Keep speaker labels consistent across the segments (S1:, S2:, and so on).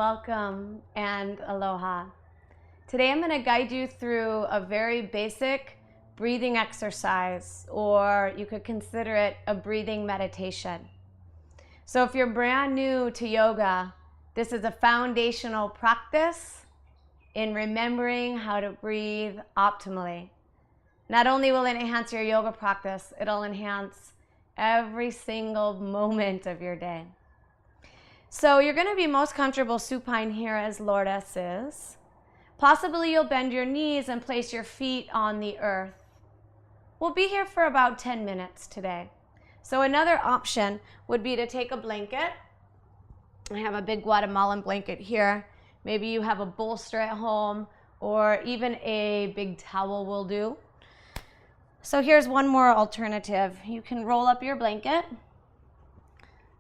S1: welcome, and aloha. Today I'm going to guide you through a very basic breathing exercise, or you could consider it a breathing meditation. So if you're brand new to yoga, this is a foundational practice in remembering how to breathe optimally. Not only will it enhance your yoga practice, it'll enhance every single moment of your day. So you're going to be most comfortable supine here as Lourdes is. Possibly you'll bend your knees and place your feet on the earth. We'll be here for about 10 minutes today. So another option would be to take a blanket. I have a big Guatemalan blanket here. Maybe you have a bolster at home, or even a big towel will do. So here's one more alternative. You can roll up your blanket,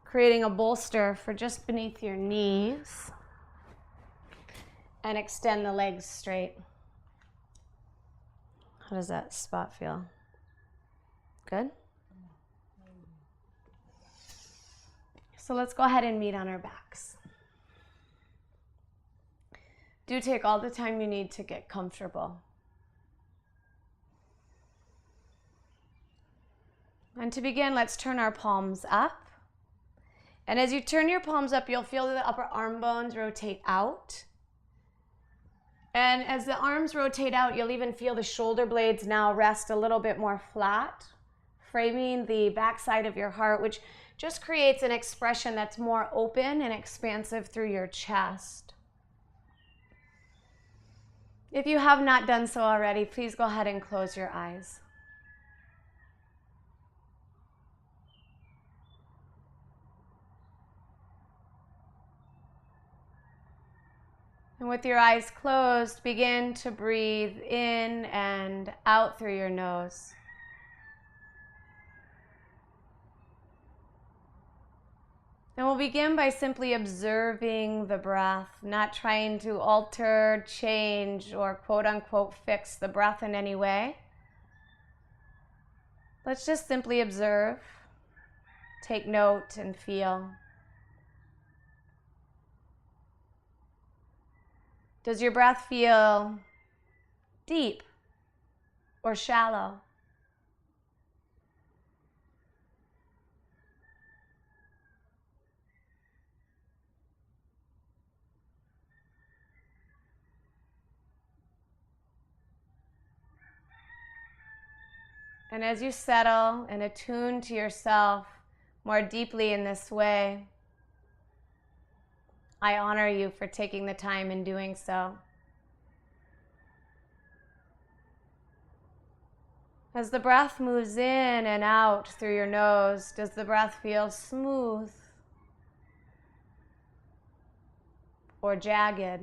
S1: creating a bolster for just beneath your knees, and extend the legs straight. How does that spot feel? Good? So let's go ahead and meet on our backs. Do take all the time you need to get comfortable. And to begin, let's turn our palms up. And as you turn your palms up, you'll feel the upper arm bones rotate out. And as the arms rotate out, you'll even feel the shoulder blades now rest a little bit more flat, framing the backside of your heart, which just creates an expression that's more open and expansive through your chest. If you have not done so already, please go ahead and close your eyes. And with your eyes closed, begin to breathe in and out through your nose. And we'll begin by simply observing the breath, not trying to alter, change, or quote unquote fix the breath in any way. Let's just simply observe, take note, and feel. Does your breath feel deep or shallow? And as you settle and attune to yourself more deeply in this way, I honor you for taking the time in doing so. As the breath moves in and out through your nose, does the breath feel smooth or jagged?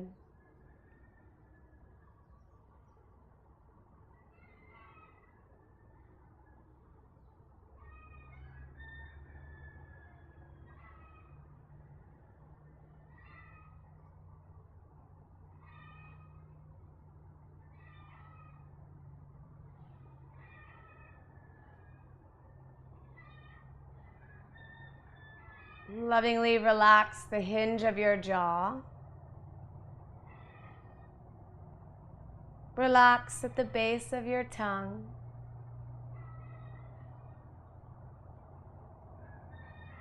S1: Lovingly relax the hinge of your jaw. Relax at the base of your tongue.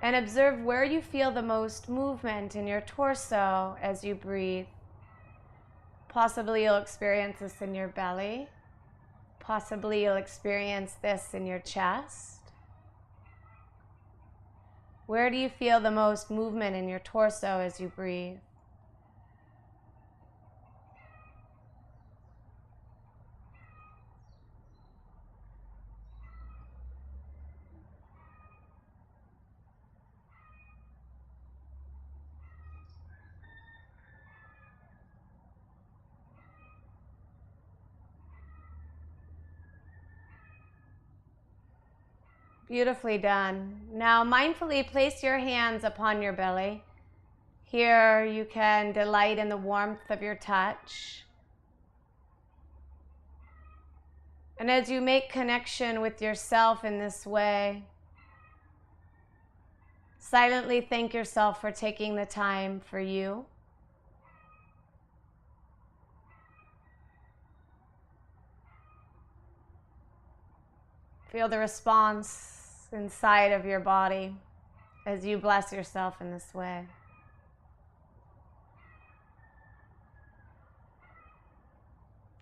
S1: And observe where you feel the most movement in your torso as you breathe. Possibly you'll experience this in your belly. Possibly you'll experience this in your chest. Where do you feel the most movement in your torso as you breathe? Beautifully done. Now mindfully place your hands upon your belly. Here you can delight in the warmth of your touch. And as you make connection with yourself in this way, silently thank yourself for taking the time for you. Feel the response inside of your body as you bless yourself in this way.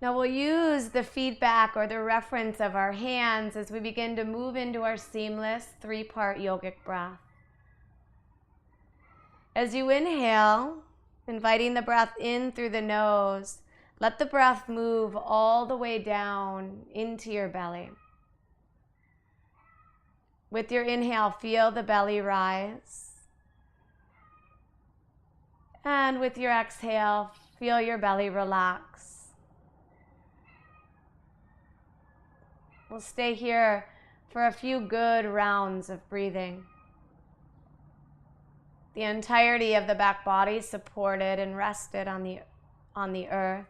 S1: Now we'll use the feedback or the reference of our hands as we begin to move into our seamless 3-part yogic breath. As you inhale, inviting the breath in through the nose, let the breath move all the way down into your belly. With your inhale, feel the belly rise. And with your exhale, feel your belly relax. We'll stay here for a few good rounds of breathing. The entirety of the back body supported and rested on the earth.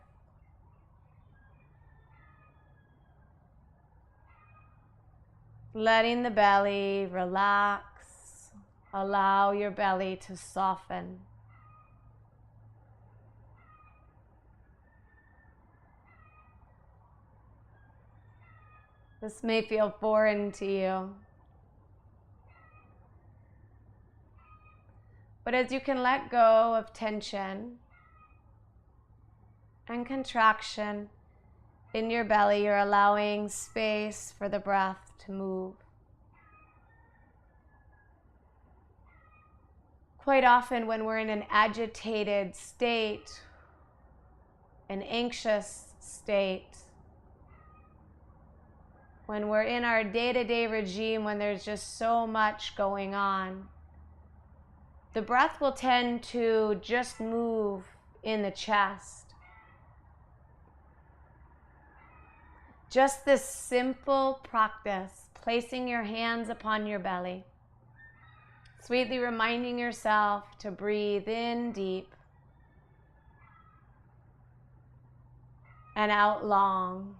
S1: Letting the belly relax, allow your belly to soften. This may feel foreign to you, but as you can let go of tension and contraction in your belly, you're allowing space for the breath to move. Quite often when we're in an agitated state, an anxious state, when we're in our day-to-day regime, when there's just so much going on, the breath will tend to just move in the chest. Just this simple practice, placing your hands upon your belly, sweetly reminding yourself to breathe in deep and out long.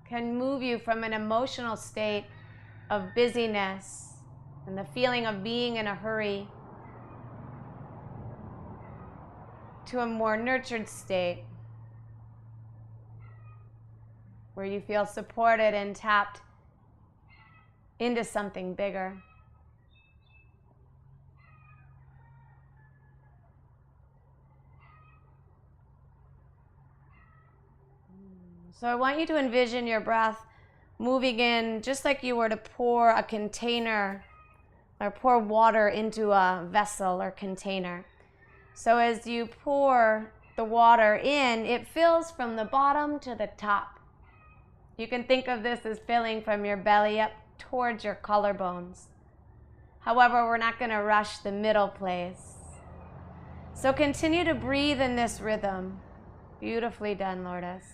S1: Can move you from an emotional state of busyness and the feeling of being in a hurry to a more nurtured state where you feel supported and tapped into something bigger. So I want you to envision your breath moving in just like you were to pour a container or pour water into a vessel or container. So as you pour the water in, it fills from the bottom to the top. You can think of this as filling from your belly up towards your collarbones. However, we're not going to rush the middle place. So continue to breathe in this rhythm. Beautifully done, Lourdes.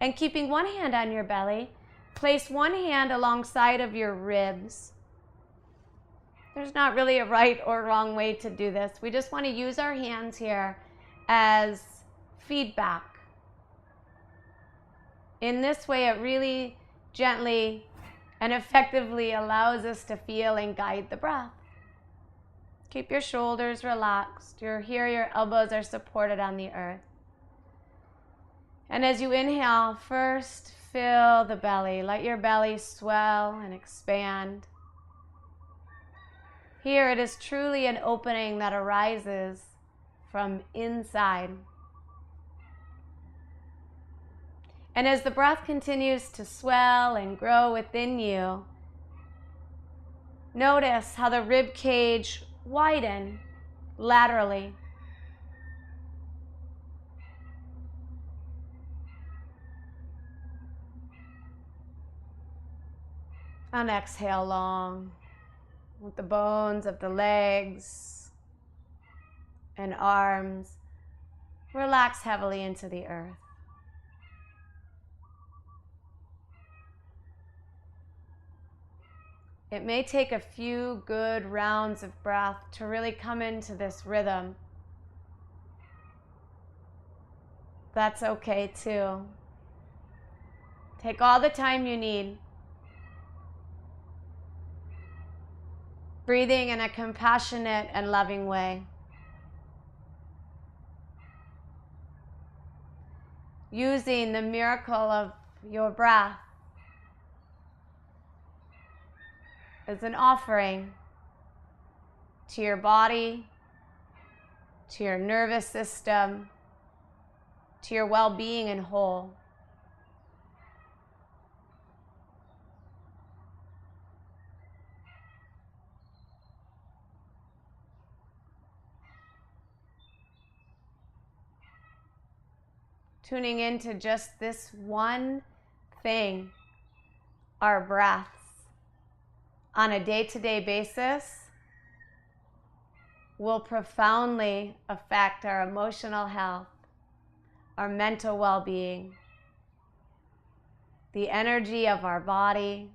S1: And keeping one hand on your belly, place one hand alongside of your ribs. There's not really a right or wrong way to do this. We just want to use our hands here as feedback. In this way, it really gently and effectively allows us to feel and guide the breath. Keep your shoulders relaxed. Here, your elbows are supported on the earth. And as you inhale, first fill the belly. Let your belly swell and expand. Here it is truly an opening that arises from inside. And as the breath continues to swell and grow within you, notice how the rib cage widens laterally. And exhale long, with the bones of the legs and arms relax heavily into the earth. It may take a few good rounds of breath to really come into this rhythm. That's okay too. Take all the time you need. Breathing in a compassionate and loving way. using the miracle of your breath as an offering to your body, to your nervous system, to your well-being and whole. Tuning into just this one thing, our breaths, on a day-to-day basis will profoundly affect our emotional health, our mental well-being, the energy of our body,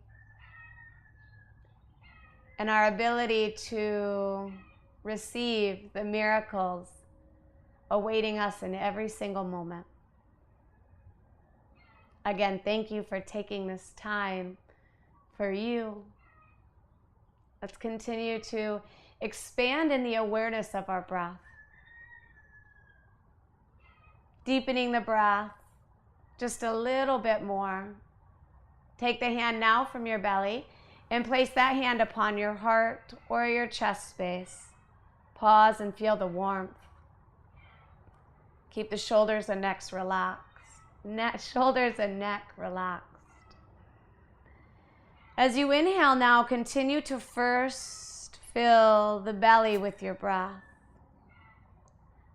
S1: and our ability to receive the miracles awaiting us in every single moment. Again, thank you for taking this time for you. Let's continue to expand in the awareness of our breath. Deepening the breath just a little bit more. Take the hand now from your belly and place that hand upon your heart or your chest space. Pause and feel the warmth. Keep the shoulders and necks relaxed. Shoulders and neck relaxed. As you inhale now, continue to first fill the belly with your breath.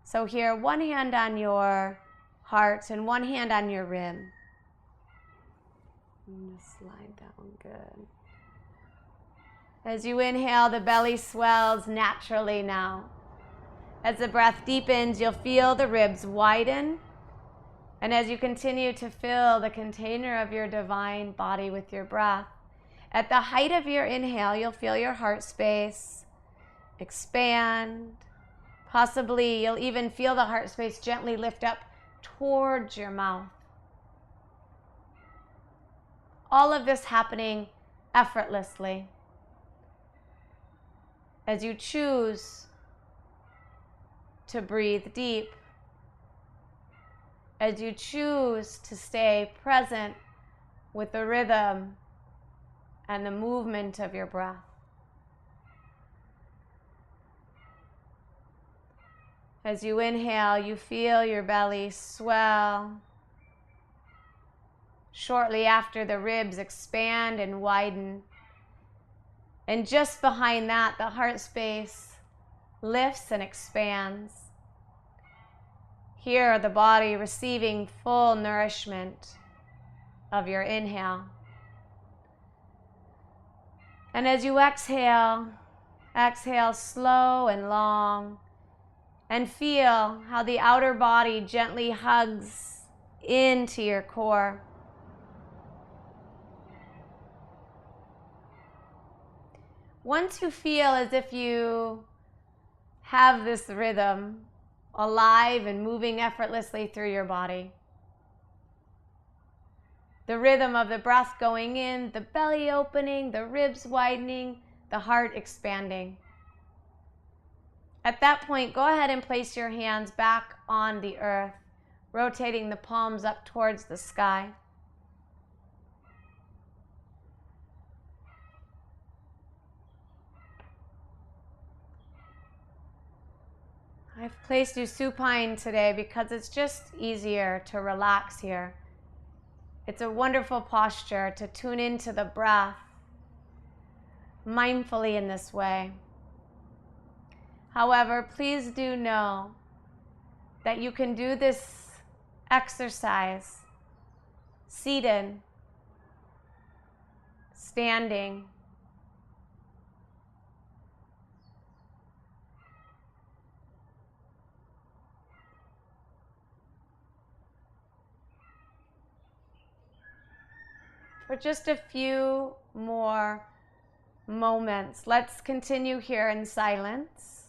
S1: So here, one hand on your heart and one hand on your rib. Just slide down, good. As you inhale, the belly swells naturally now. As the breath deepens, you'll feel the ribs widen. And as you continue to fill the container of your divine body with your breath, at the height of your inhale, you'll feel your heart space expand. Possibly, you'll even feel the heart space gently lift up towards your mouth. All of this happening effortlessly as you choose to breathe deep, as you choose to stay present with the rhythm and the movement of your breath. As you inhale, you feel your belly swell. Shortly after, the ribs expand and widen. And just behind that, the heart space lifts and expands. Here, the body receiving full nourishment of your inhale. And as you exhale, exhale slow and long, and feel how the outer body gently hugs into your core. Once you feel as if you have this rhythm alive and moving effortlessly through your body, the rhythm of the breath going in, the belly opening, the ribs widening, the heart expanding. At that point, go ahead and place your hands back on the earth, rotating the palms up towards the sky. I've placed you supine today because it's just easier to relax here. It's a wonderful posture to tune into the breath mindfully in this way. However, please do know that you can do this exercise seated, standing, for just a few more moments. Let's continue here in silence,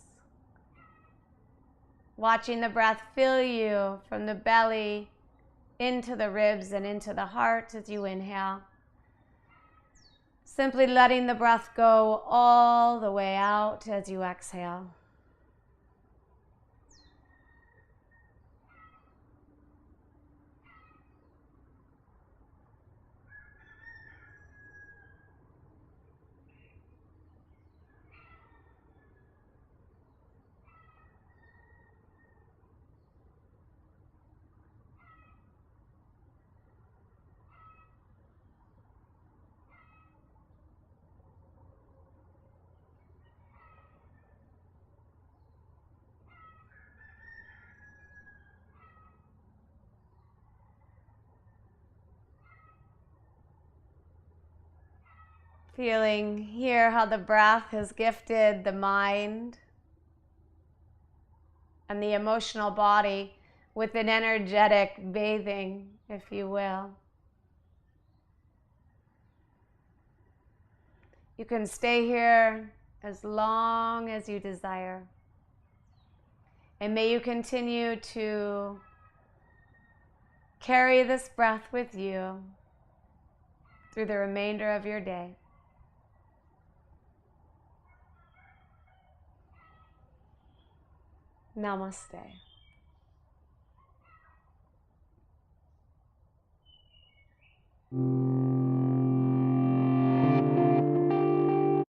S1: watching the breath fill you from the belly into the ribs and into the heart as you inhale. Simply letting the breath go all the way out as you exhale. Feeling here how the breath has gifted the mind and the emotional body with an energetic bathing, if you will. You can stay here as long as you desire. And may you continue to carry this breath with you through the remainder of your day. Namaste.